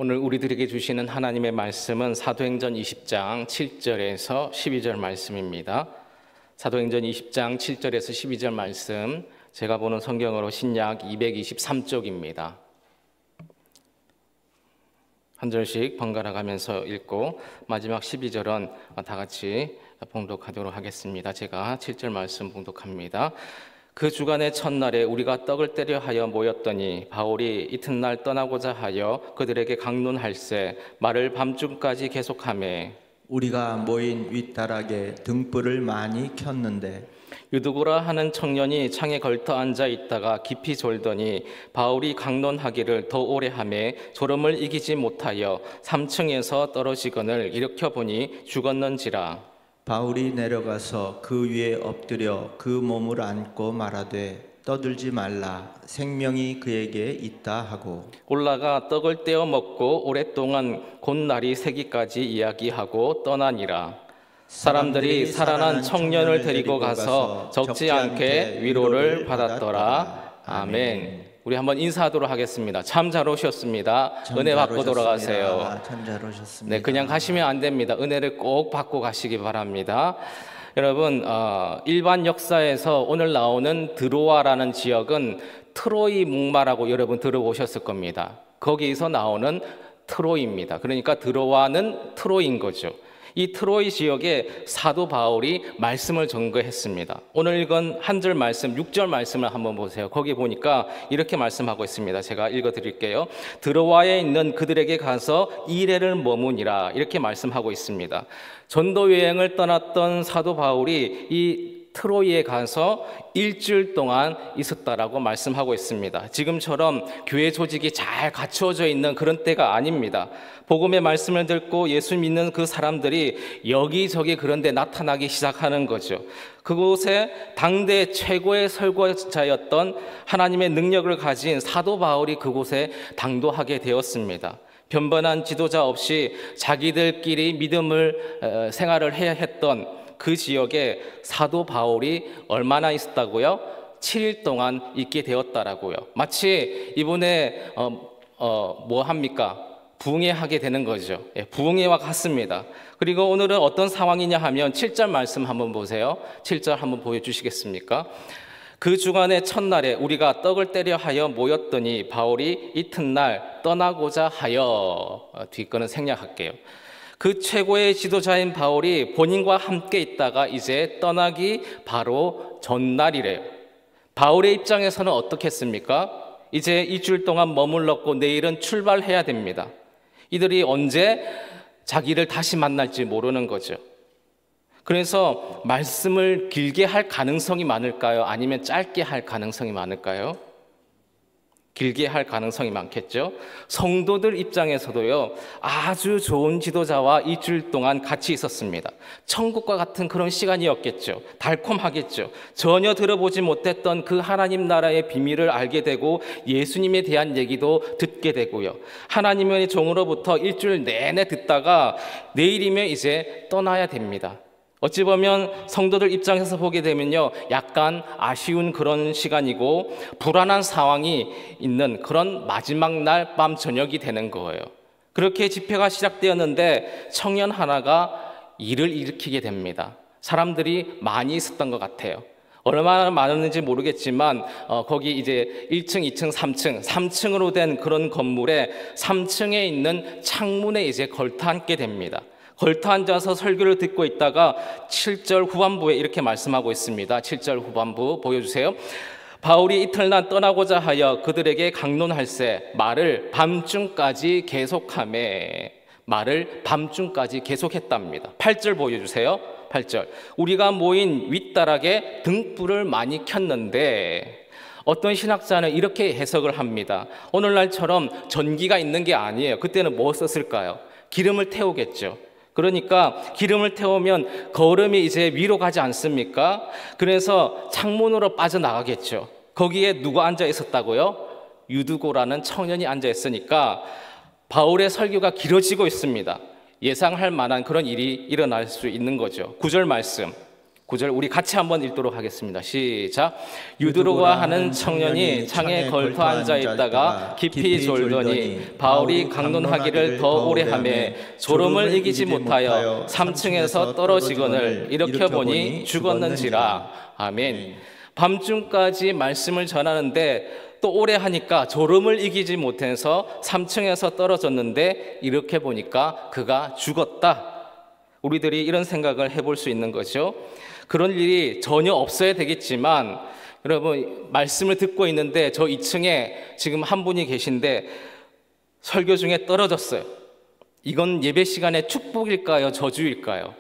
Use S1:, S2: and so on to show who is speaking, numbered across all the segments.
S1: 오늘 우리들에게 주시는 하나님의 말씀은 사도행전 20장 7절에서 12절 말씀입니다. 사도행전 20장 7절에서 12절 말씀, 제가 보는 성경으로 신약 223쪽입니다. 한 절씩 번갈아 가면서 읽고 마지막 12절은 다 같이 봉독하도록 하겠습니다. 제가 7절 말씀 봉독합니다. 그 주간의 첫날에 우리가 떡을 떼려 하여 모였더니 바울이 이튿날 떠나고자 하여 그들에게 강론할세 말을 밤중까지 계속하매
S2: 우리가 모인 윗다락에 등불을 많이 켰는데
S1: 유두고라 하는 청년이 창에 걸터 앉아 있다가 깊이 졸더니 바울이 강론하기를 더 오래 하매 졸음을 이기지 못하여 3층에서 떨어지거늘 일으켜 보니 죽었는지라.
S2: 바울이 내려가서 그 위에 엎드려 그 몸을 안고 말하되 떠들지 말라 생명이 그에게 있다 하고
S1: 올라가 떡을 떼어 먹고 오랫동안 곧날이 새기까지 이야기하고 떠나니라. 사람들이 살아난 청년을 데리고 가서 적지 않게 위로를 받았더라. 아멘. 우리 한번 인사하도록 하겠습니다. 참 잘 오셨습니다. 은혜 받고 돌아가세요.
S2: 참 잘 오셨습니다.
S1: 네, 그냥 가시면 안 됩니다. 은혜를 꼭 받고 가시기 바랍니다. 여러분, 일반 역사에서 오늘 나오는 드로아라는 지역은 트로이 목마라고 여러분 들어보셨을 겁니다. 거기에서 나오는 트로이입니다. 그러니까 드로아는 트로이인 거죠. 이 트로이 지역에 사도 바울이 말씀을 전거했습니다. 오늘 읽은 한 절 말씀, 6절 말씀을 한번 보세요. 거기 보니까 이렇게 말씀하고 있습니다. 제가 읽어드릴게요. 드로아에 있는 그들에게 가서 2일을 머무니라, 이렇게 말씀하고 있습니다. 전도 여행을 떠났던 사도 바울이 이 트로이에 가서 일주일 동안 있었다라고 말씀하고 있습니다. 지금처럼 교회 조직이 잘 갖추어져 있는 그런 때가 아닙니다. 복음의 말씀을 듣고 예수 믿는 그 사람들이 여기저기 그런 데 나타나기 시작하는 거죠. 그곳에 당대 최고의 설교자였던 하나님의 능력을 가진 사도 바울이 그곳에 당도하게 되었습니다. 변변한 지도자 없이 자기들끼리 믿음을 생활을 해야 했던 그 지역에 사도 바울이 얼마나 있었다고요? 7일 동안 있게 되었다라고요. 마치 이번에 뭐 합니까? 부흥회하게 되는 거죠. 예, 부흥회와 같습니다. 그리고 오늘은 어떤 상황이냐 하면 7절 말씀 한번 보세요. 7절 한번 보여주시겠습니까? 그 주간의 첫날에 우리가 떡을 떼려 하여 모였더니 바울이 이튿날 떠나고자 하여, 뒷거는 생략할게요. 그 최고의 지도자인 바울이 본인과 함께 있다가 이제 떠나기 바로 전날이래요. 바울의 입장에서는 어떻겠습니까? 이제 일주일 동안 머물렀고 내일은 출발해야 됩니다. 이들이 언제 자기를 다시 만날지 모르는 거죠. 그래서 말씀을 길게 할 가능성이 많을까요? 아니면 짧게 할 가능성이 많을까요? 길게 할 가능성이 많겠죠. 성도들 입장에서도요, 아주 좋은 지도자와 일주일 동안 같이 있었습니다. 천국과 같은 그런 시간이었겠죠. 달콤하겠죠. 전혀 들어보지 못했던 그 하나님 나라의 비밀을 알게 되고 예수님에 대한 얘기도 듣게 되고요. 하나님의 종으로부터 일주일 내내 듣다가 내일이면 이제 떠나야 됩니다. 어찌 보면 성도들 입장에서 보게 되면요, 약간 아쉬운 그런 시간이고 불안한 상황이 있는 그런 마지막 날 밤 저녁이 되는 거예요. 그렇게 집회가 시작되었는데 청년 하나가 일을 일으키게 됩니다. 사람들이 많이 있었던 것 같아요. 얼마나 많았는지 모르겠지만 거기 이제 1층, 2층, 3층으로 된 그런 건물에 3층에 있는 창문에 이제 걸터 앉게 됩니다. 걸터 앉아서 설교를 듣고 있다가 7절 후반부에 이렇게 말씀하고 있습니다. 7절 후반부 보여주세요. 바울이 이튿날 떠나고자 하여 그들에게 강론할세 말을 밤중까지 계속하매, 말을 밤중까지 계속했답니다. 8절 보여주세요. 8절. 우리가 모인 윗다락에 등불을 많이 켰는데, 어떤 신학자는 이렇게 해석을 합니다. 오늘날처럼 전기가 있는 게 아니에요. 그때는 뭐 썼을까요? 기름을 태우겠죠. 그러니까 기름을 태우면 거름이 이제 위로 가지 않습니까? 그래서 창문으로 빠져나가겠죠. 거기에 누가 앉아 있었다고요? 유두고라는 청년이 앉아 있으니까 바울의 설교가 길어지고 있습니다. 예상할 만한 그런 일이 일어날 수 있는 거죠. 9절 말씀. 9절 우리 같이 한번 읽도록 하겠습니다. 시작. 유두로가 하는 청년이 창에 걸터 앉아 있다가 깊이 졸더니 바울이 강론하기를 더 오래 하매 졸음을 이기지 못하여 3층에서 떨어지거늘 일으켜 보니 죽었는지라. 아멘. 밤중까지 말씀을 전하는데 또 오래 하니까 졸음을 이기지 못해서 3층에서 떨어졌는데 이렇게 보니까 그가 죽었다. 우리들이 이런 생각을 해볼 수 있는 거죠. 그런 일이 전혀 없어야 되겠지만 여러분 말씀을 듣고 있는데 저 2층에 지금 한 분이 계신데 설교 중에 떨어졌어요. 이건 예배 시간의 축복일까요? 저주일까요?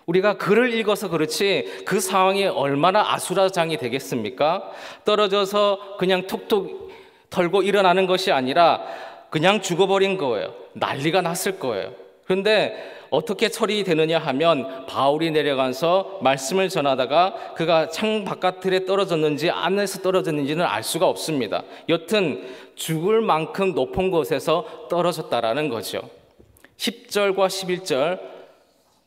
S1: 우리가 글을 읽어서 그렇지 그 상황이 얼마나 아수라장이 되겠습니까? 떨어져서 그냥 툭툭 털고 일어나는 것이 아니라 그냥 죽어버린 거예요. 난리가 났을 거예요. 그런데 어떻게 처리되느냐 하면 바울이 내려가서 말씀을 전하다가 그가 창 바깥에 떨어졌는지 안에서 떨어졌는지는 알 수가 없습니다. 여튼 죽을 만큼 높은 곳에서 떨어졌다라는 거죠. 10절과 11절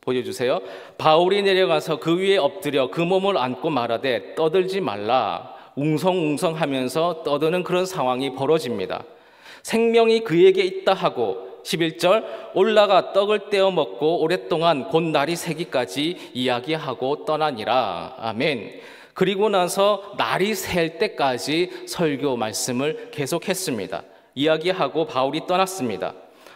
S1: 보여주세요. 바울이 내려가서 그 위에 엎드려 그 몸을 안고 말하되 떠들지 말라. 웅성웅성하면서 떠드는 그런 상황이 벌어집니다. 생명이 그에게 있다 하고 11절 올라가 떡을 떼어 먹고 오랫동안 곧 날이 새기까지 이야기하고 떠나니라. 아멘. 그리고 나서 날이 셀 때까지 설교 말씀을 계속했습니다. 이야기하고 바울이 떠났습니다.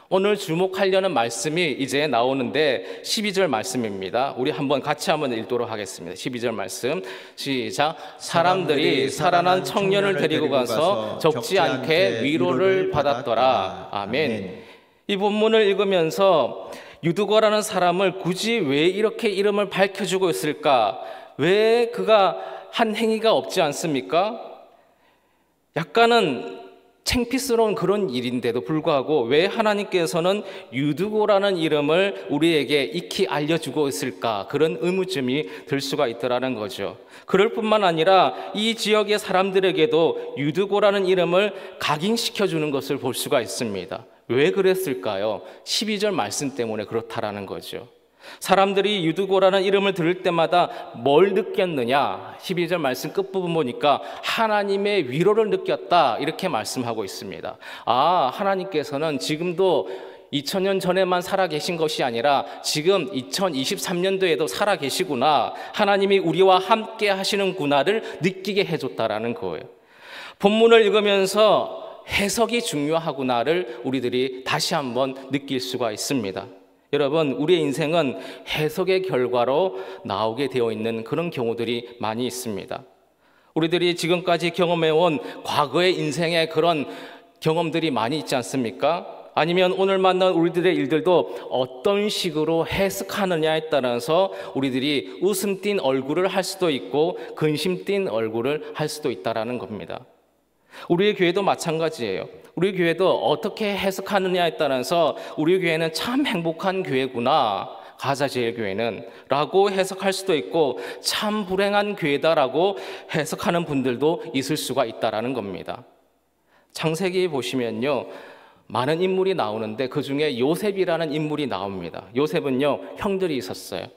S1: 오늘 주목하려는 말씀이 이제 나오는데 12절 말씀입니다. 우리 같이 한번 읽도록 하겠습니다. 12절 말씀 시작. 사람들이 살아난 청년을 데리고 가서 적지 않게 위로를 받았더라. 아멘. 이 본문을 읽으면서 유두거라는 사람을 굳이 왜 이렇게 이름을 밝혀주고 있을까? 왜 그가 한 행위가 없지 않습니까? 약간은 창피스러운 그런 일인데도 불구하고 왜 하나님께서는 유두고라는 이름을 우리에게 익히 알려주고 있을까? 그런 의문점이 들 수가 있더라는 거죠. 그럴 뿐만 아니라 이 지역의 사람들에게도 유두고라는 이름을 각인시켜주는 것을 볼 수가 있습니다. 왜 그랬을까요? 12절 말씀 때문에 그렇다라는 거죠. 사람들이 유두고라는 이름을 들을 때마다 뭘 느꼈느냐? 12절 말씀 끝부분 보니까 하나님의 위로를 느꼈다 이렇게 말씀하고 있습니다. 아, 하나님께서는 지금도 2000년 전에만 살아계신 것이 아니라 지금 2023년도에도 살아계시구나, 하나님이 우리와 함께 하시는구나를 느끼게 해줬다라는 거예요. 본문을 읽으면서 해석이 중요하구나를 우리들이 다시 한번 느낄 수가 있습니다. 여러분, 우리의 인생은 해석의 결과로 나오게 되어 있는 그런 경우들이 많이 있습니다. 우리들이 지금까지 경험해온 과거의 인생의 그런 경험들이 많이 있지 않습니까? 아니면 오늘 만난 우리들의 일들도 어떤 식으로 해석하느냐에 따라서 우리들이 웃음 띤 얼굴을 할 수도 있고 근심 띈 얼굴을 할 수도 있다는 겁니다. 우리의 교회도 마찬가지예요. 우리 교회도 어떻게 해석하느냐에 따라서 우리 교회는 참 행복한 교회구나, 가자제일교회는 라고 해석할 수도 있고 참 불행한 교회다라고 해석하는 분들도 있을 수가 있다는 겁니다. 창세기 보시면요, 많은 인물이 나오는데 그 중에 요셉이라는 인물이 나옵니다. 요셉은요, 형들이 있었어요.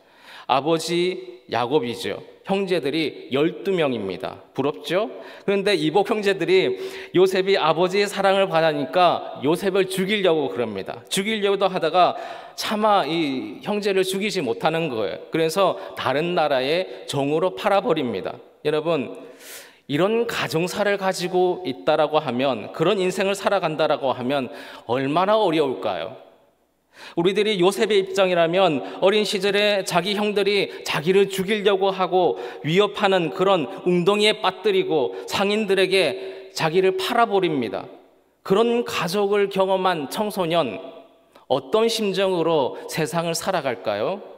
S1: 아버지 야곱이죠. 형제들이 12명입니다. 부럽죠? 그런데 이복 형제들이 요셉이 아버지의 사랑을 받으니까 요셉을 죽이려고 그럽니다. 죽이려고 하다가 차마 이 형제를 죽이지 못하는 거예요. 그래서 다른 나라의 종으로 팔아버립니다. 여러분, 이런 가정사를 가지고 있다라고 하면, 그런 인생을 살아간다라고 하면 얼마나 어려울까요? 우리들이 요셉의 입장이라면 어린 시절에 자기 형들이 자기를 죽이려고 하고 위협하는 그런 웅덩이에 빠뜨리고 상인들에게 자기를 팔아버립니다. 그런 가족을 경험한 청소년, 어떤 심정으로 세상을 살아갈까요?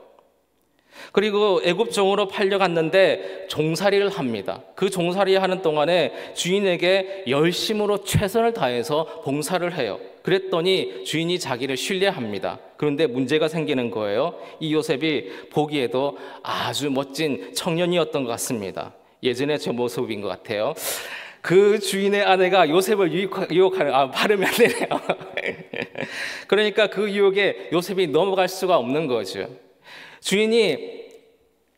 S1: 그리고 애굽 종으로 팔려갔는데 종살이를 합니다. 그 종살이 하는 동안에 주인에게 열심으로 최선을 다해서 봉사를 해요. 그랬더니 주인이 자기를 신뢰합니다. 그런데 문제가 생기는 거예요. 이 요셉이 보기에도 아주 멋진 청년이었던 것 같습니다. 예전에 제 모습인 것 같아요. 그 주인의 아내가 요셉을 유혹하는, 발음이 안 되네요. 그러니까 그 유혹에 요셉이 넘어갈 수가 없는 거죠. 주인이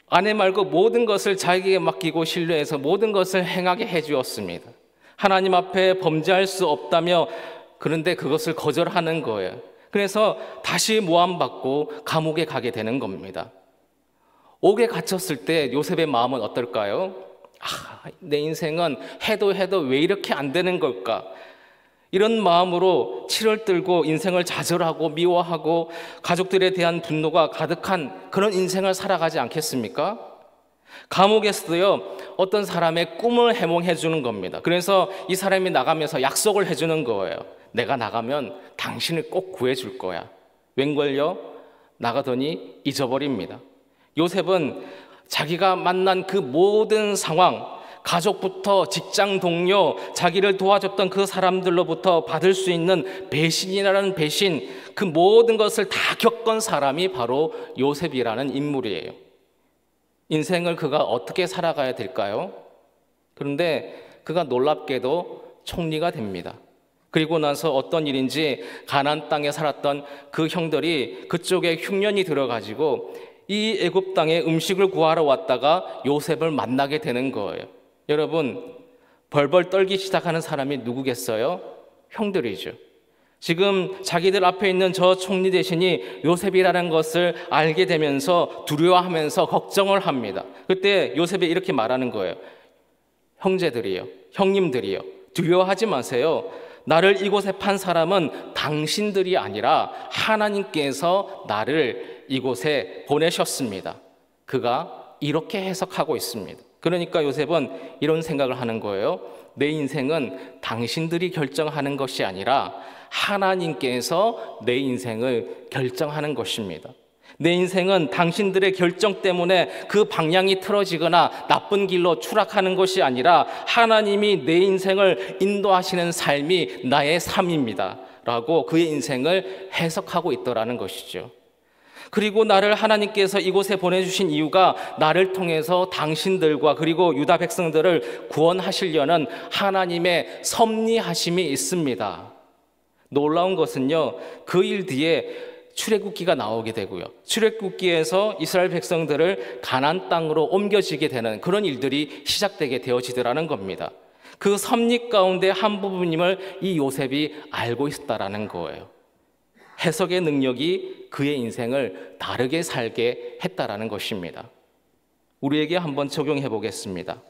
S1: 아내 말고 모든 것을 자기에게 맡기고 신뢰해서 모든 것을 행하게 해주었습니다. 하나님 앞에 범죄할 수 없다며 그런데 그것을 거절하는 거예요. 그래서 다시 모함받고 감옥에 가게 되는 겁니다. 옥에 갇혔을 때 요셉의 마음은 어떨까요? 내 인생은 해도 왜 이렇게 안 되는 걸까? 이런 마음으로 치를 들고 인생을 좌절하고 미워하고 가족들에 대한 분노가 가득한 그런 인생을 살아가지 않겠습니까? 감옥에서도요, 어떤 사람의 꿈을 해몽해 주는 겁니다. 그래서 이 사람이 나가면서 약속을 해주는 거예요. 내가 나가면 당신을 꼭 구해줄 거야. 웬걸요? 나가더니 잊어버립니다. 요셉은 자기가 만난 그 모든 상황, 가족부터 직장 동료, 자기를 도와줬던 그 사람들로부터 받을 수 있는 배신이라는 배신, 그 모든 것을 다 겪은 사람이 바로 요셉이라는 인물이에요. 인생을 그가 어떻게 살아가야 될까요? 그런데 그가 놀랍게도 총리가 됩니다. 그리고 나서 어떤 일인지 가나안 땅에 살았던 그 형들이 그쪽에 흉년이 들어가지고 이 애굽 땅에 음식을 구하러 왔다가 요셉을 만나게 되는 거예요. 여러분, 벌벌 떨기 시작하는 사람이 누구겠어요? 형들이죠. 지금 자기들 앞에 있는 저 총리 대신이 요셉이라는 것을 알게 되면서 두려워하면서 걱정을 합니다. 그때 요셉이 이렇게 말하는 거예요. 형제들이요, 형님들이요, 두려워하지 마세요. 나를 이곳에 판 사람은 당신들이 아니라 하나님께서 나를 이곳에 보내셨습니다. 그가 이렇게 해석하고 있습니다. 그러니까 요셉은 이런 생각을 하는 거예요. 내 인생은 당신들이 결정하는 것이 아니라 하나님께서 내 인생을 결정하는 것입니다. 내 인생은 당신들의 결정 때문에 그 방향이 틀어지거나 나쁜 길로 추락하는 것이 아니라 하나님이 내 인생을 인도하시는 삶이 나의 삶입니다 라고 그의 인생을 해석하고 있더라는 것이죠. 그리고 나를 하나님께서 이곳에 보내주신 이유가 나를 통해서 당신들과 그리고 유다 백성들을 구원하시려는 하나님의 섭리하심이 있습니다. 놀라운 것은요, 그 일 뒤에 출애굽기가 나오게 되고요, 출애굽기에서 이스라엘 백성들을 가나안 땅으로 옮겨지게 되는 그런 일들이 시작되게 되어지더라는 겁니다. 그 섭리 가운데 한 부분임을 이 요셉이 알고 있었다라는 거예요. 해석의 능력이 그의 인생을 다르게 살게 했다라는 것입니다. 우리에게 한번 적용해 보겠습니다.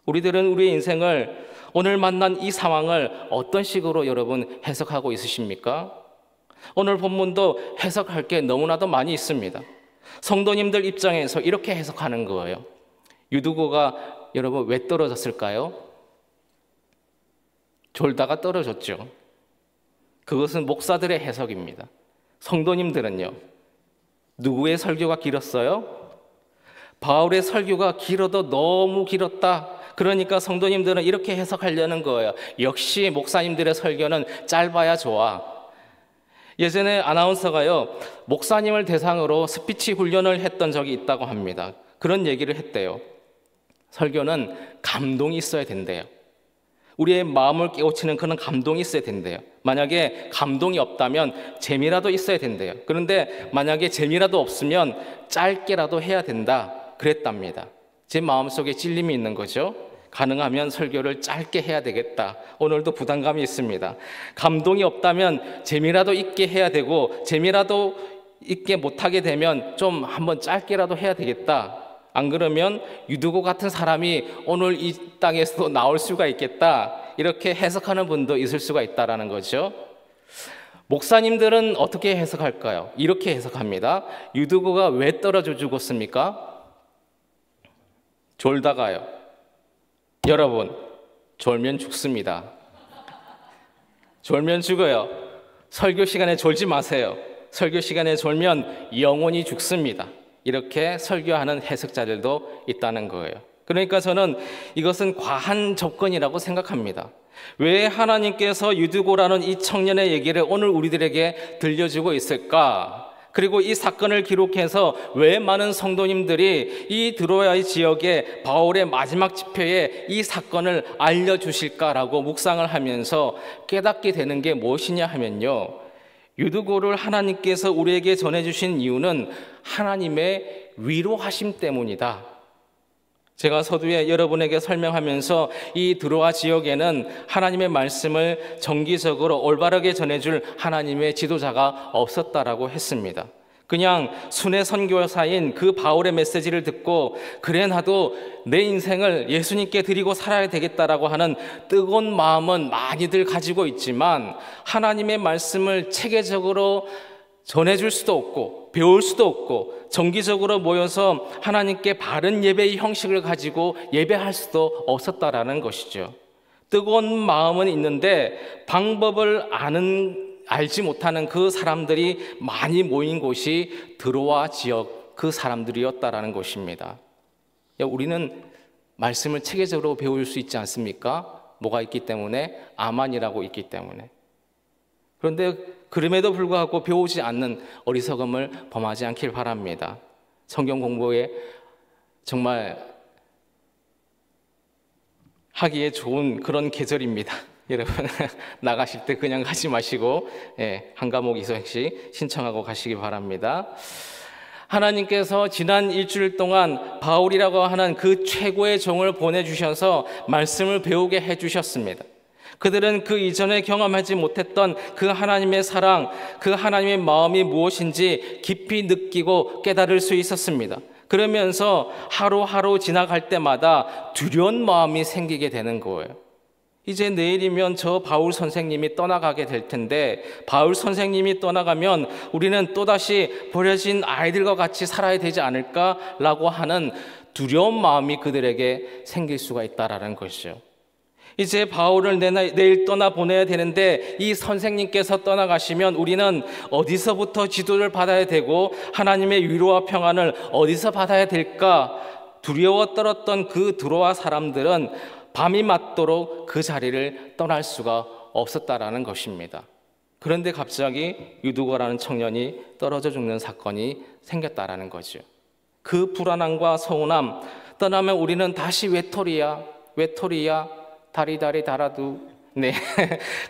S1: 우리들은 우리의 인생을, 오늘 만난 이 상황을 어떤 식으로 여러분 해석하고 있으십니까? 오늘 본문도 해석할 게 너무나도 많이 있습니다. 성도님들 입장에서 이렇게 해석하는 거예요. 유두고가 여러분 왜 떨어졌을까요? 졸다가 떨어졌죠. 그것은 목사들의 해석입니다. 성도님들은요, 누구의 설교가 길었어요? 바울의 설교가 길어도 너무 길었다. 그러니까 성도님들은 이렇게 해석하려는 거예요. 역시 목사님들의 설교는 짧아야 좋아. 예전에 아나운서가요, 목사님을 대상으로 스피치 훈련을 했던 적이 있다고 합니다. 그런 얘기를 했대요. 설교는 감동이 있어야 된대요. 우리의 마음을 깨우치는 그런 감동이 있어야 된대요. 만약에 감동이 없다면 재미라도 있어야 된대요. 그런데 만약에 재미라도 없으면 짧게라도 해야 된다 그랬답니다. 제 마음속에 찔림이 있는 거죠. 가능하면 설교를 짧게 해야 되겠다. 오늘도 부담감이 있습니다. 감동이 없다면 재미라도 있게 해야 되고, 재미라도 있게 못하게 되면 좀 한번 짧게라도 해야 되겠다. 안 그러면 유두고 같은 사람이 오늘 이 땅에서도 나올 수가 있겠다. 이렇게 해석하는 분도 있을 수가 있다라는 거죠. 목사님들은 어떻게 해석할까요? 이렇게 해석합니다. 유두고가 왜 떨어져 죽었습니까? 졸다가요. 여러분, 졸면 죽습니다. 졸면 죽어요. 설교 시간에 졸지 마세요. 설교 시간에 졸면 영원히 죽습니다. 이렇게 설교하는 해석자들도 있다는 거예요. 그러니까 저는 이것은 과한 접근이라고 생각합니다. 왜 하나님께서 유두고라는 이 청년의 얘기를 오늘 우리들에게 들려주고 있을까? 그리고 이 사건을 기록해서 왜 많은 성도님들이 이 드로아의 지역에 바울의 마지막 집회에 이 사건을 알려주실까라고 묵상을 하면서 깨닫게 되는 게 무엇이냐 하면요, 유두고를 하나님께서 우리에게 전해주신 이유는 하나님의 위로하심 때문이다. 제가 서두에 여러분에게 설명하면서 이 드로아 지역에는 하나님의 말씀을 정기적으로 올바르게 전해줄 하나님의 지도자가 없었다라고 했습니다. 그냥 순회 선교사인 그 바울의 메시지를 듣고 그래 나도 내 인생을 예수님께 드리고 살아야 되겠다라고 하는 뜨거운 마음은 많이들 가지고 있지만 하나님의 말씀을 체계적으로 전해줄 수도 없고 배울 수도 없고 정기적으로 모여서 하나님께 바른 예배의 형식을 가지고 예배할 수도 없었다라는 것이죠. 뜨거운 마음은 있는데 방법을 알지 못하는 그 사람들이 많이 모인 곳이 드로아 지역 그 사람들이었다라는 것입니다. 우리는 말씀을 체계적으로 배울 수 있지 않습니까? 뭐가 있기 때문에? 아만이라고 있기 때문에. 그런데 그럼에도 불구하고 배우지 않는 어리석음을 범하지 않길 바랍니다. 성경 공부에 정말 하기에 좋은 그런 계절입니다. 여러분 나가실 때 그냥 가지 마시고 한 과목 이상씩 신청하고 가시기 바랍니다. 하나님께서 지난 일주일 동안 바울이라고 하는 그 최고의 종을 보내주셔서 말씀을 배우게 해주셨습니다. 그들은 그 이전에 경험하지 못했던 그 하나님의 사랑, 그 하나님의 마음이 무엇인지 깊이 느끼고 깨달을 수 있었습니다. 그러면서 하루하루 지나갈 때마다 두려운 마음이 생기게 되는 거예요. 이제 내일이면 저 바울 선생님이 떠나가게 될 텐데 바울 선생님이 떠나가면 우리는 또다시 버려진 아이들과 같이 살아야 되지 않을까라고 하는 두려운 마음이 그들에게 생길 수가 있다라는 것이죠. 이제 바울을 내일 떠나보내야 되는데 이 선생님께서 떠나가시면 우리는 어디서부터 지도를 받아야 되고 하나님의 위로와 평안을 어디서 받아야 될까 두려워 떨었던 그 드로아 사람들은 밤이 맞도록 그 자리를 떠날 수가 없었다라는 것입니다. 그런데 갑자기 유두고라는 청년이 떨어져 죽는 사건이 생겼다라는 거죠. 그 불안함과 서운함, 떠나면 우리는 다시 외톨이야 다리다리 달아도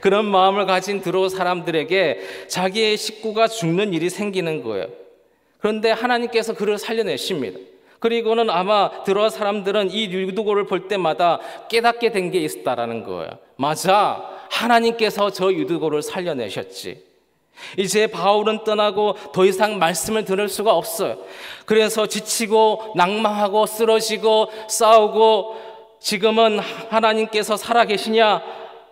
S1: 그런 마음을 가진 드로아 사람들에게 자기의 식구가 죽는 일이 생기는 거예요. 그런데 하나님께서 그를 살려내십니다. 그리고는 아마 드로아 사람들은 이 유두고를 볼 때마다 깨닫게 된 게 있었다라는 거예요. 맞아, 하나님께서 저 유두고를 살려내셨지. 이제 바울은 떠나고 더 이상 말씀을 들을 수가 없어요. 그래서 지치고 낭망하고 쓰러지고 싸우고 지금은 하나님께서 살아계시냐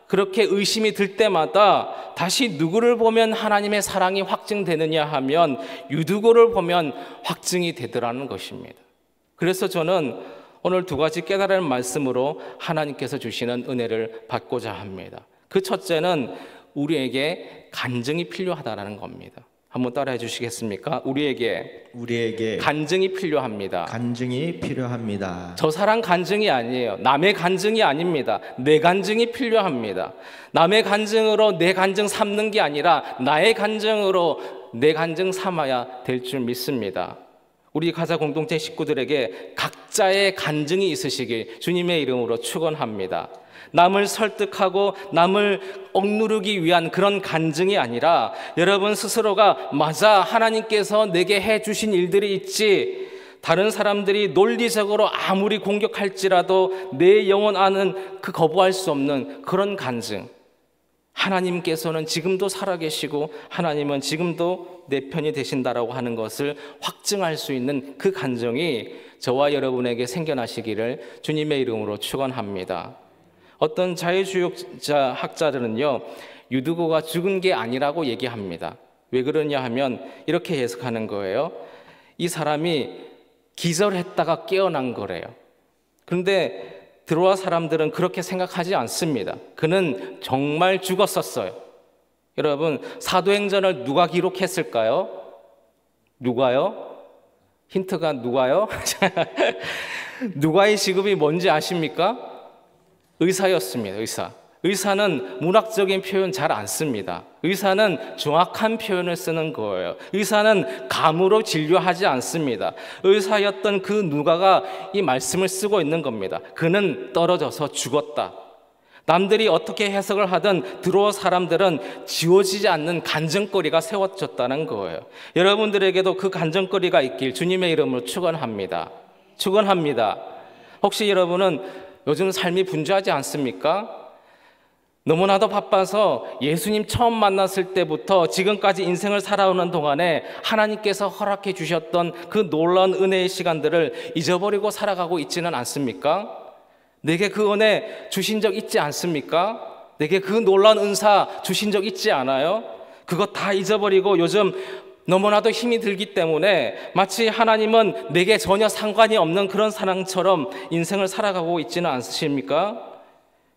S1: 그렇게 의심이 들 때마다 다시 누구를 보면 하나님의 사랑이 확증되느냐 하면 유두고를 보면 확증이 되더라는 것입니다. 그래서 저는 오늘 두 가지 깨달은 말씀으로 하나님께서 주시는 은혜를 받고자 합니다. 그 첫째는 우리에게 간증이 필요하다는 겁니다. 한번 따라해 주시겠습니까? 우리에게 간증이 필요합니다.
S2: 간증이 필요합니다.
S1: 저 사람 간증이 아니에요. 남의 간증이 아닙니다. 내 간증이 필요합니다. 남의 간증으로 내 간증 삼는 게 아니라 나의 간증으로 내 간증 삼아야 될 줄 믿습니다. 우리 가자 공동체 식구들에게 각자의 간증이 있으시길 주님의 이름으로 축원합니다. 남을 설득하고 남을 억누르기 위한 그런 간증이 아니라 여러분 스스로가 맞아, 하나님께서 내게 해주신 일들이 있지, 다른 사람들이 논리적으로 아무리 공격할지라도 내 영혼 안은 그 거부할 수 없는 그런 간증. 하나님께서는 지금도 살아계시고 하나님은 지금도 내 편이 되신다라고 하는 것을 확증할 수 있는 그 간증이 저와 여러분에게 생겨나시기를 주님의 이름으로 축원합니다. 어떤 자유주의자 학자들은요, 유두고가 죽은 게 아니라고 얘기합니다. 왜 그러냐 하면 이렇게 해석하는 거예요. 이 사람이 기절했다가 깨어난 거래요. 그런데 드로아 사람들은 그렇게 생각하지 않습니다. 그는 정말 죽었었어요. 여러분, 사도행전을 누가 기록했을까요? 누가요? 힌트가 누가요? 누가의 직업이 뭔지 아십니까? 의사였습니다. 의사는 문학적인 표현 잘 안 씁니다. 의사는 정확한 표현을 쓰는 거예요. 의사는 감으로 진료하지 않습니다. 의사였던 그 누가가 이 말씀을 쓰고 있는 겁니다. 그는 떨어져서 죽었다. 남들이 어떻게 해석을 하든 드로아 사람들은 지워지지 않는 간증거리가 세워졌다는 거예요. 여러분들에게도 그 간증거리가 있길 주님의 이름으로 축원합니다. 축원합니다. 혹시 여러분은 요즘 삶이 분주하지 않습니까? 너무나도 바빠서 예수님 처음 만났을 때부터 지금까지 인생을 살아오는 동안에 하나님께서 허락해 주셨던 그 놀라운 은혜의 시간들을 잊어버리고 살아가고 있지는 않습니까? 내게 그 은혜 주신 적 있지 않습니까? 내게 그 놀라운 은사 주신 적 있지 않아요? 그거 다 잊어버리고 요즘 너무나도 힘이 들기 때문에 마치 하나님은 내게 전혀 상관이 없는 그런 사람처럼 인생을 살아가고 있지는 않으십니까?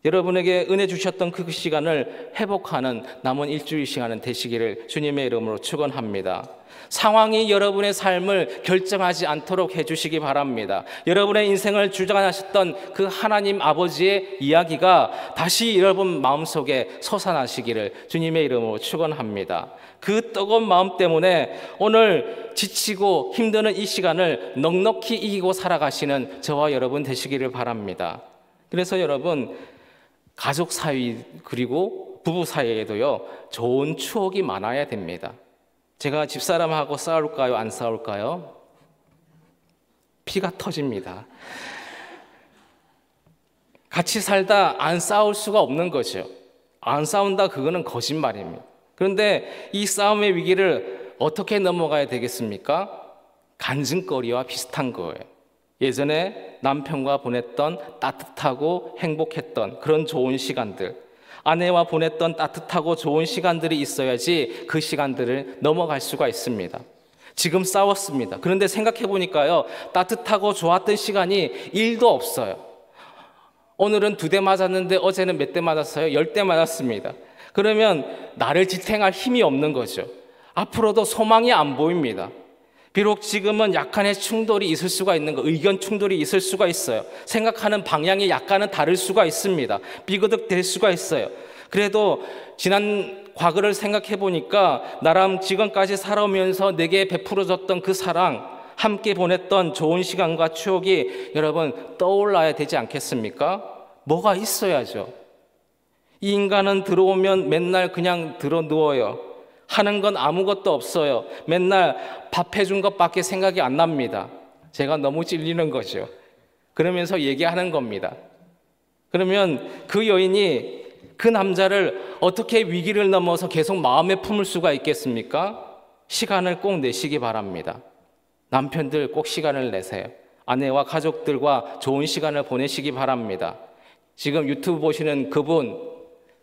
S1: 여러분에게 은혜 주셨던 그 시간을 회복하는 남은 일주일 시간은 되시기를 주님의 이름으로 축원합니다. 상황이 여러분의 삶을 결정하지 않도록 해주시기 바랍니다. 여러분의 인생을 주관하셨던 그 하나님 아버지의 이야기가 다시 여러분 마음속에 솟아나시기를 주님의 이름으로 축원합니다. 그 뜨거운 마음 때문에 오늘 지치고 힘드는 이 시간을 넉넉히 이기고 살아가시는 저와 여러분 되시기를 바랍니다. 그래서 여러분 가족 사이 그리고 부부 사이에도요 좋은 추억이 많아야 됩니다. 제가 집사람하고 싸울까요? 안 싸울까요? 피가 터집니다. 같이 살다 안 싸울 수가 없는 거죠. 안 싸운다 그거는 거짓말입니다. 그런데 이 싸움의 위기를 어떻게 넘어가야 되겠습니까? 간증거리와 비슷한 거예요. 예전에 남편과 보냈던 따뜻하고 행복했던 그런 좋은 시간들, 아내와 보냈던 따뜻하고 좋은 시간들이 있어야지 그 시간들을 넘어갈 수가 있습니다. 지금 싸웠습니다. 그런데 생각해 보니까요, 따뜻하고 좋았던 시간이 1도 없어요. 오늘은 2대 맞았는데 어제는 몇 대 맞았어요? 10대 맞았습니다. 그러면 나를 지탱할 힘이 없는 거죠. 앞으로도 소망이 안 보입니다. 비록 지금은 약간의 충돌이 있을 수가 있는 거, 의견 충돌이 있을 수가 있어요. 생각하는 방향이 약간은 다를 수가 있습니다. 삐그덕 될 수가 있어요. 그래도 지난 과거를 생각해 보니까 나랑 지금까지 살아오면서 내게 베풀어졌던 그 사랑, 함께 보냈던 좋은 시간과 추억이 여러분 떠올라야 되지 않겠습니까? 뭐가 있어야죠. 이 인간은 들어오면 맨날 그냥 들어 누워요. 하는 건 아무것도 없어요. 맨날 밥 해준 것밖에 생각이 안 납니다. 제가 너무 찔리는 거죠. 그러면서 얘기하는 겁니다. 그러면 그 여인이 그 남자를 어떻게 위기를 넘어서 계속 마음에 품을 수가 있겠습니까? 시간을 꼭 내시기 바랍니다. 남편들 꼭 시간을 내세요. 아내와 가족들과 좋은 시간을 보내시기 바랍니다. 지금 유튜브 보시는 그분,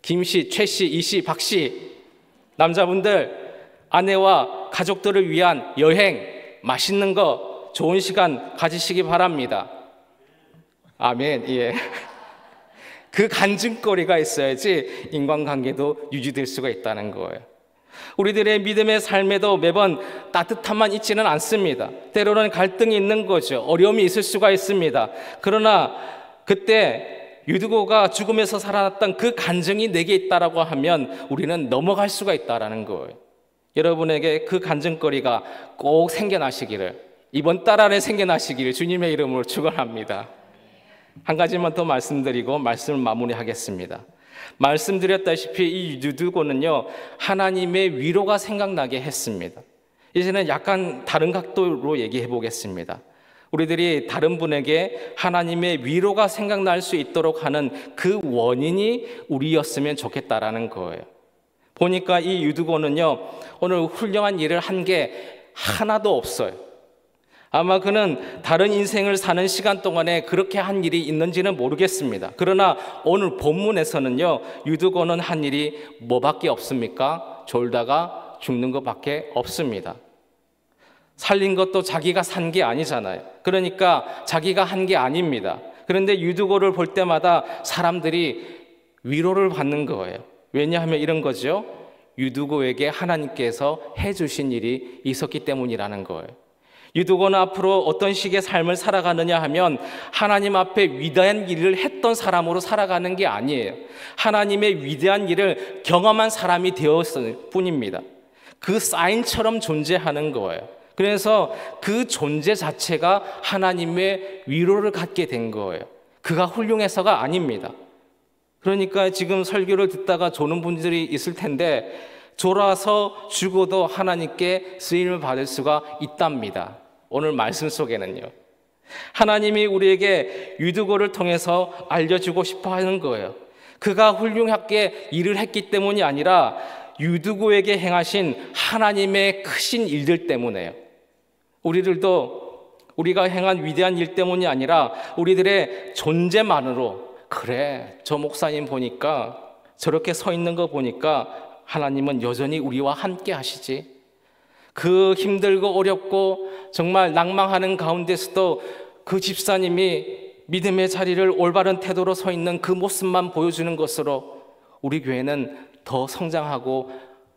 S1: 김씨, 최씨, 이씨, 박씨, 남자분들 아내와 가족들을 위한 여행, 맛있는 거, 좋은 시간 가지시기 바랍니다. 아멘. 예. 그 간증거리가 있어야지 인간관계도 유지될 수가 있다는 거예요. 우리들의 믿음의 삶에도 매번 따뜻함만 있지는 않습니다. 때로는 갈등이 있는 거죠. 어려움이 있을 수가 있습니다. 그러나 그때 유두고가 죽음에서 살아났던 그 간증이 내게 있다라고 하면 우리는 넘어갈 수가 있다라는 거예요. 여러분에게 그 간증거리가 꼭 생겨나시기를, 이번 달 안에 생겨나시기를 주님의 이름으로 축원합니다. 한 가지만 더 말씀드리고 말씀을 마무리하겠습니다. 말씀드렸다시피 이 유두고는요 하나님의 위로가 생각나게 했습니다. 이제는 약간 다른 각도로 얘기해 보겠습니다. 우리들이 다른 분에게 하나님의 위로가 생각날 수 있도록 하는 그 원인이 우리였으면 좋겠다라는 거예요. 보니까 이 유두고는요 오늘 훌륭한 일을 한 게 하나도 없어요. 아마 그는 다른 인생을 사는 시간 동안에 그렇게 한 일이 있는지는 모르겠습니다. 그러나 오늘 본문에서는요 유두고는 한 일이 뭐밖에 없습니까? 졸다가 죽는 것밖에 없습니다. 살린 것도 자기가 산 게 아니잖아요. 그러니까 자기가 한 게 아닙니다. 그런데 유두고를 볼 때마다 사람들이 위로를 받는 거예요. 왜냐하면 이런 거죠. 유두고에게 하나님께서 해주신 일이 있었기 때문이라는 거예요. 유두고는 앞으로 어떤 식의 삶을 살아가느냐 하면 하나님 앞에 위대한 일을 했던 사람으로 살아가는 게 아니에요. 하나님의 위대한 일을 경험한 사람이 되었을 뿐입니다. 그 사인처럼 존재하는 거예요. 그래서 그 존재 자체가 하나님의 위로를 갖게 된 거예요. 그가 훌륭해서가 아닙니다. 그러니까 지금 설교를 듣다가 조는 분들이 있을 텐데 졸아서 죽어도 하나님께 쓰임을 받을 수가 있답니다. 오늘 말씀 속에는요. 하나님이 우리에게 유두고를 통해서 알려주고 싶어 하는 거예요. 그가 훌륭하게 일을 했기 때문이 아니라 유두고에게 행하신 하나님의 크신 일들 때문에요. 우리들도 우리가 행한 위대한 일 때문이 아니라 우리들의 존재만으로, 그래, 저 목사님 보니까 저렇게 서 있는 거 보니까 하나님은 여전히 우리와 함께 하시지. 그 힘들고 어렵고 정말 낭망하는 가운데서도 그 집사님이 믿음의 자리를 올바른 태도로 서 있는 그 모습만 보여주는 것으로 우리 교회는 더 성장하고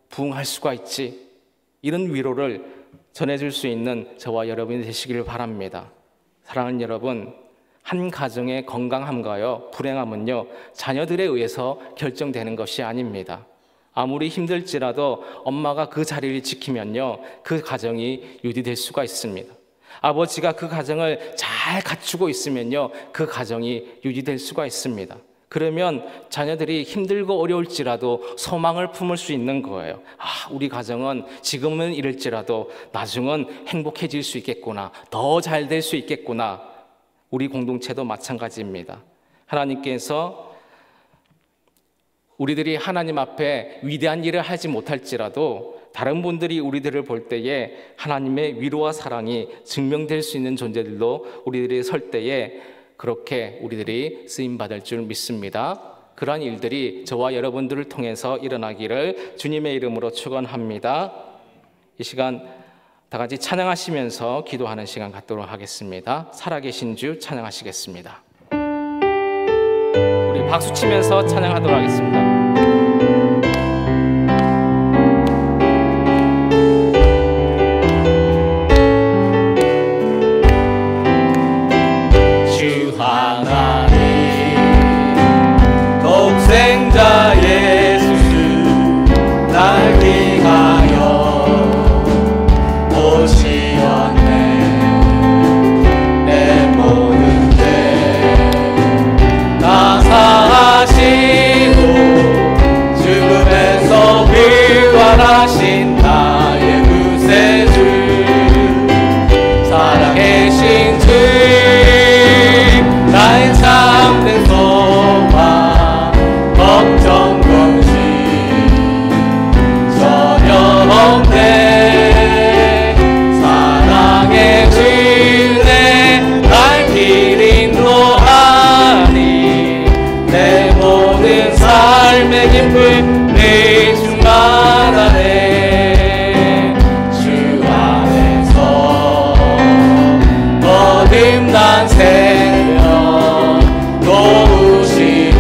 S1: 부흥할 수가 있지. 이런 위로를 전해줄 수 있는 저와 여러분이 되시기를 바랍니다. 사랑하는 여러분, 한 가정의 건강함과요 불행함은요 자녀들에 의해서 결정되는 것이 아닙니다. 아무리 힘들지라도 엄마가 그 자리를 지키면요 그 가정이 유지될 수가 있습니다. 아버지가 그 가정을 잘 갖추고 있으면요 그 가정이 유지될 수가 있습니다. 그러면 자녀들이 힘들고 어려울지라도 소망을 품을 수 있는 거예요. 아, 우리 가정은 지금은 이럴지라도 나중은 행복해질 수 있겠구나, 더 잘 될 수 있겠구나. 우리 공동체도 마찬가지입니다. 하나님께서 우리들이 하나님 앞에 위대한 일을 하지 못할지라도 다른 분들이 우리들을 볼 때에 하나님의 위로와 사랑이 증명될 수 있는 존재들로 우리들이 설 때에 그렇게 우리들이 쓰임받을 줄 믿습니다. 그러한 일들이 저와 여러분들을 통해서 일어나기를 주님의 이름으로 축원합니다. 이 시간 다 같이 찬양하시면서 기도하는 시간 갖도록 하겠습니다. 살아계신 주 찬양하시겠습니다. 우리 박수 치면서 찬양하도록 하겠습니다.
S2: 독생자 예수 날 위하여 오시었네. 내 모든 죄 다 사하시고 죽음에서 부활하신 나의 구세주, 살아계신 주 나의 참된 소망, 걱정 근심 전혀 없네. 사랑의 주내 날 길 인도하니 내 모든 삶의 기쁨 내 충만하네. 주 안에서 거듭난 생명 도우시네.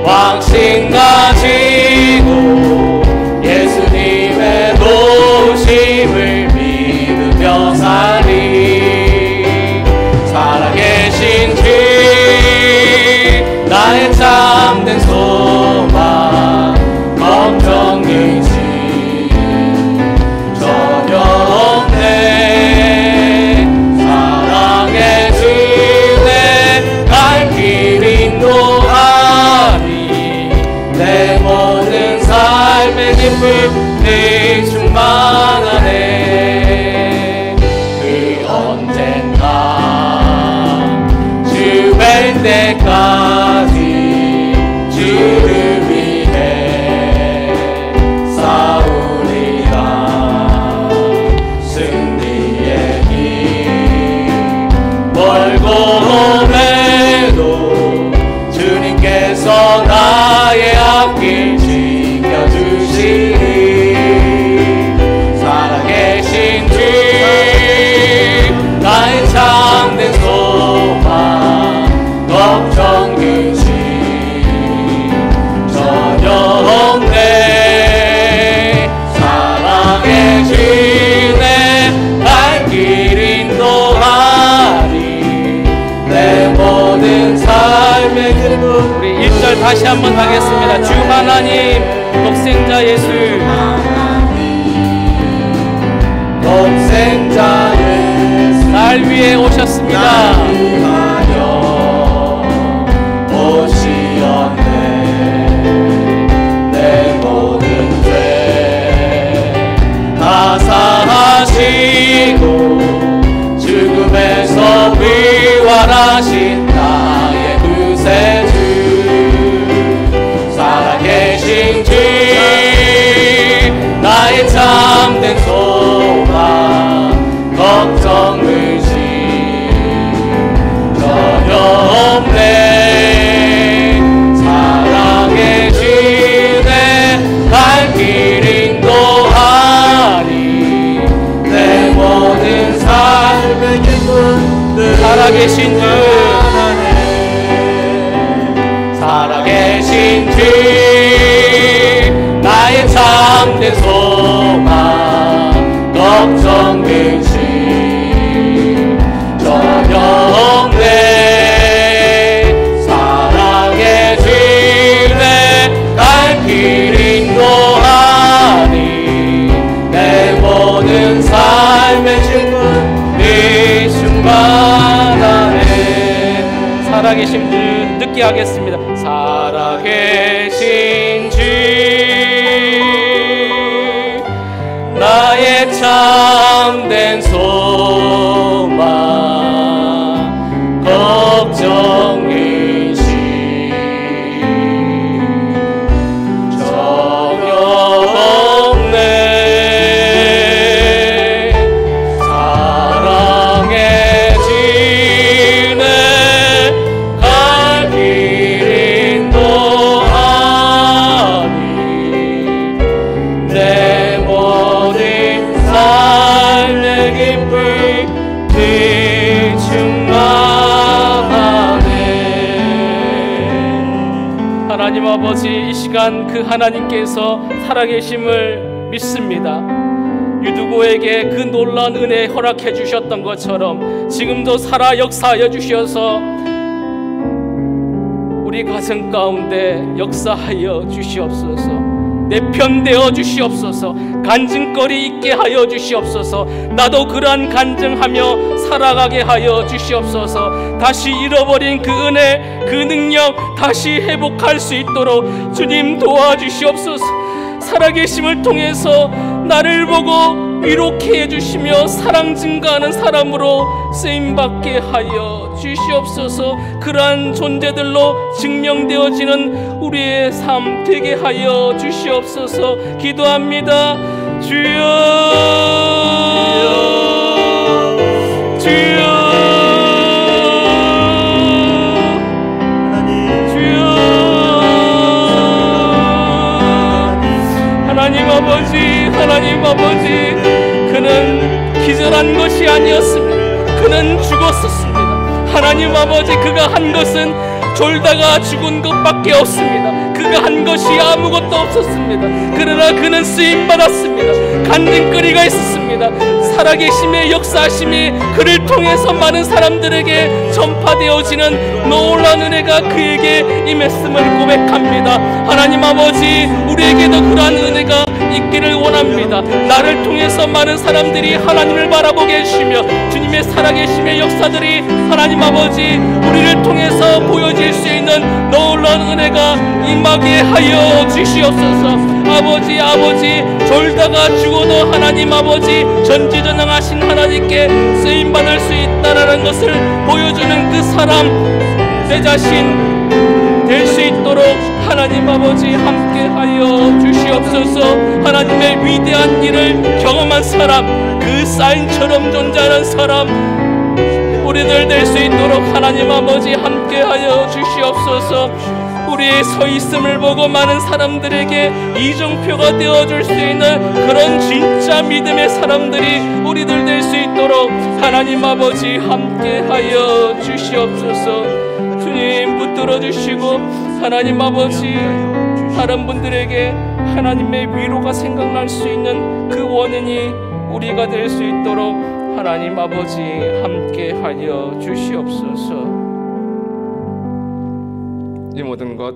S2: 왕신 가지고 예수님의 도우심을 믿으며 살리. 살아계신 주 나의 참된 소망, 걱정 근심 전혀 없네. 사랑의 주내 갈 길 인도하니 내 모든 삶의 기쁨 내 충만하네. 그 언젠가 주 뵐 때까지 주를 위해 싸우리라. 승리의 길 멀고 험해도 주님께서 나의 앞길 지켜주시리. 살아계신 주 나의 참된 소망, 걱정 근심 전혀 없네. 사랑의 주내 갈 길 인도하리. 내 모든 삶의 기쁨.
S3: 우리 1절 다시 한번 하겠습니다. 주 하나님 독생자 예수 독생자를 날 위해 오셨습니다.
S4: 오시었네. 내 모든 죄 다 사하시고 죽음에서 부활하신 나의 구세주, 살아계신 주, 나의 참된 소망, 걱정 의심 전혀 없네. 사랑의 주내 갈 길 인도하니 내 모든 삶의 기쁨들
S3: 살아계신 주,
S4: 살아계신 주, 나의 참된 소망, 걱정 근심 전혀 없네. 사랑의 주내 갈 길 인도하니 내 모든 삶의 질문이 충만하네.
S3: 살아계신 주 듣게 하겠습니다.
S4: 살아계신 주, 나의 참된 소망, 걱정 근심 전혀 없네. 사랑의 주내 갈 길 인도하니 내 모든 삶의 기쁨이 충만하네.
S3: 하나님 아버지, 이 시간 그 하나님께서 살아계심을 믿습니다. 유두고에게 그 놀라운 은혜 허락해 주셨던 것처럼 지금도 살아 역사하여 주셔서 우리 가정 가운데 역사하여 주시옵소서. 내 편 되어 주시옵소서. 간증거리 있게 하여 주시옵소서. 나도 그러한 간증하며 살아가게 하여 주시옵소서. 다시 잃어버린 그 은혜, 그 능력 다시 회복할 수 있도록 주님 도와주시옵소서. 살아계심을 통해서 나를 보고 위로케 해주시며 사랑 증가하는 사람으로 쓰임받게 하여 주시옵소서. 그러한 존재들로 증명되어지는 우리의 삶 되게 하여 주시옵소서. 기도합니다. 주여, 주여, 하나님 아버지, 그는 기절한 것이 아니었습니다. 그는 죽었었습니다. 하나님 아버지, 그가 한 것은 졸다가 죽은 것밖에 없습니다. 그가 한 것이 아무것도 없었습니다. 그러나 그는 쓰임받았습니다. 간증거리가 있었습니다. 살아계심의 역사하심이 그를 통해서 많은 사람들에게 전파되어지는 놀라운 은혜가 그에게 임했음을 고백합니다. 하나님 아버지, 우리에게도 그러한 은혜가 있기를 원합니다. 나를 통해서 많은 사람들이 하나님을 바라보게 해주시며 주님의 살아계심의 역사들이 하나님 아버지 우리를 통해서 보여질 수 있는 놀라운 은혜가 임하게 하여 주시옵소서. 아버지, 졸다가 죽어도 하나님 아버지 전지전능하신 하나님께 쓰임받을 수 있다라는 것을 보여주는 그 사람, 내 자신 될 수 있도록 하나님 아버지 함께하여 주시옵소서. 하나님의 위대한 일을 경험한 사람, 그 사인처럼 존재하는 사람 우리들 될 수 있도록 하나님 아버지 함께하여 주시옵소서. 우리의 서 있음을 보고 많은 사람들에게 이정표가 되어줄 수 있는 그런 진짜 믿음의 사람들이 우리들 될 수 있도록 하나님 아버지 함께하여 주시옵소서. 주님 붙들어 주시고 하나님 아버지 다른 분들에게 하나님의 위로가 생각날 수 있는 그 원인이 우리가 될 수 있도록 하나님 아버지 함께하여 주시옵소서. 이 모든 것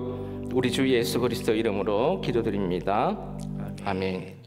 S3: 우리 주 예수 그리스도 이름으로 기도드립니다. 아멘.